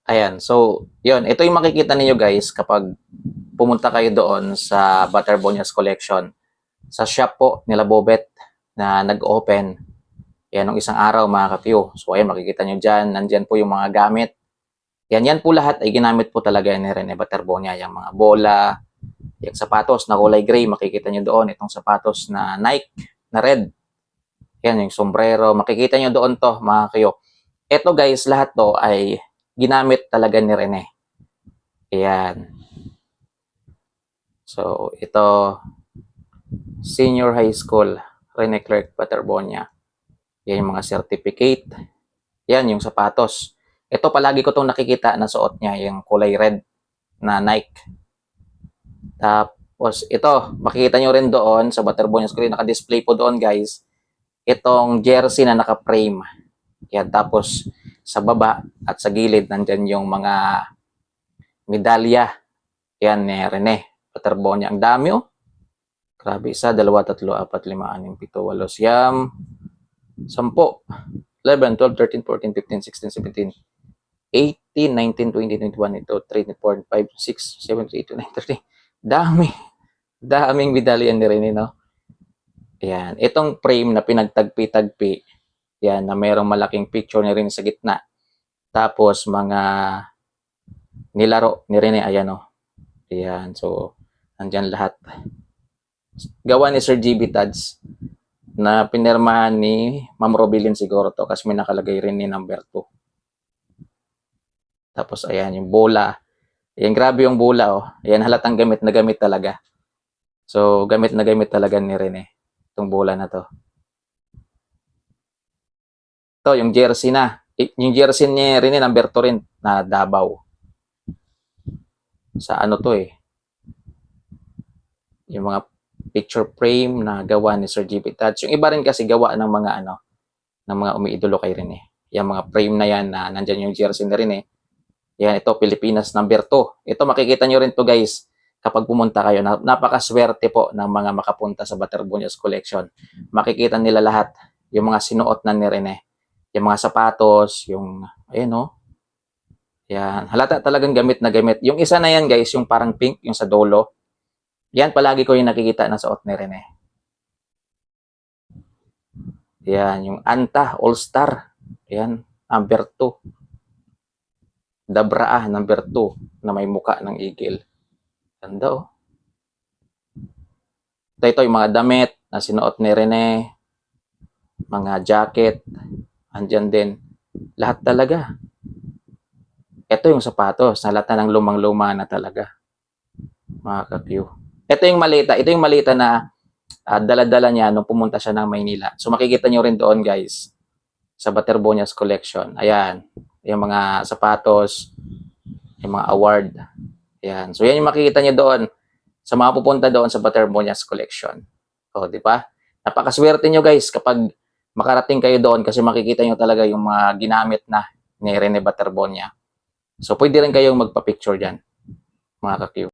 Ayan. So, yun. Ito yung makikita ninyo guys kapag pumunta kayo doon sa Butterbonias Collection. Sa shop po nila Bobet na nag-open. Yan, nung isang araw mga kapyo. So, ayan, makikita nyo dyan. Nandyan po yung mga gamit. Yan po lahat ay ginamit po talaga ni Rene Butterbonia. Yung mga bola, yung sapatos na kulay gray, makikita nyo doon. Itong sapatos na Nike na red. Yan, yung sombrero. Makikita nyo doon to mga kapyo. Ito guys, lahat to ay ginamit talaga ni Rene. Ayan. So, ito, senior high school, Rene Clark Butterbonia. Yan yung mga certificate. Yan yung sapatos. Ito palagi ko itong nakikita na suot niya, yung kulay red na Nike. Tapos ito, makikita nyo rin doon sa Butterbonia screen, naka-display po doon guys, itong jersey na naka-frame. Yan, tapos sa baba at sa gilid, nandyan yung mga medalya. Yan ni Rene Butterbonia. Ang dami oh. Grabe, 1, 2, 3, 4, 5, 6, 7, 8, 10, 11, 12, 13, 14, 15, 16, 17, 18, 19, 20, 21, 22, 23, 24, 25, 6, 7, 8, 9, 30. Dami. Daming medalya ni Rene, no? Ayan. Itong frame na pinagtagpi-tagpi, yan, na mayroong malaking picture ni Rene sa gitna. Tapos, mga nilaro ni Rene, ayan, no? Ayan. So, nandyan lahat. Gawa ni Sir GB Tads na pinirmahan ni Ma'am Robilin siguro to kasi may nakalagay rin ni number 2. Tapos ayan yung bola. Ayan, grabe yung bola oh. Ayan, halatang gamit na gamit talaga. So, gamit na gamit talaga ni Rene itong bola na to. Ito, yung jersey na. Yung jersey ni Rene number 2 rin na Davao. Sa ano to eh. Yung mga picture frame na gawa ni Sir GB Touch. Yung iba rin kasi gawa ng mga ano, ng mga umiidolo kay Rene. Yung mga frame na yan na nandyan yung jersey ni Rene. Yan, ito, Pilipinas number 2. Ito, makikita nyo rin to guys kapag pumunta kayo. Napakaswerte po ng mga makapunta sa Butterbonias Collection. Makikita nila lahat yung mga sinuot na ni Rene. Yung mga sapatos, yung, ayun o. Yan, halata talagang gamit na gamit. Yung isa na yan guys, yung parang pink, yung sa dolo. Yan, palagi ko yung nakikita na suot ni Rene. Yan, yung Anta All-Star. Yan, number 2. Dabraa, number 2, na may muka ng eagle. Ganda oh. Ito yung mga damit na sinuot ni Rene. Mga jacket. Andyan din. Lahat talaga. Ito yung sapatos. Nalata ng lumang-luma na talaga. Mga ka-Q. Ito yung malita. Ito yung malita na dala-dala niya nung pumunta siya ng Maynila. So makikita nyo rin doon guys. Sa Butterbonias Collection. Ayan. Yung mga sapatos. Yung mga award. Ayan. So yan yung makikita nyo doon. Sa mga pupunta doon sa Butterbonias Collection. O, di ba? Napakaswerte nyo guys kapag makarating kayo doon kasi makikita nyo talaga yung mga ginamit na ni Rene Butterbonia. So, pwede rin kayong magpa-picture dyan, mga ka-Q.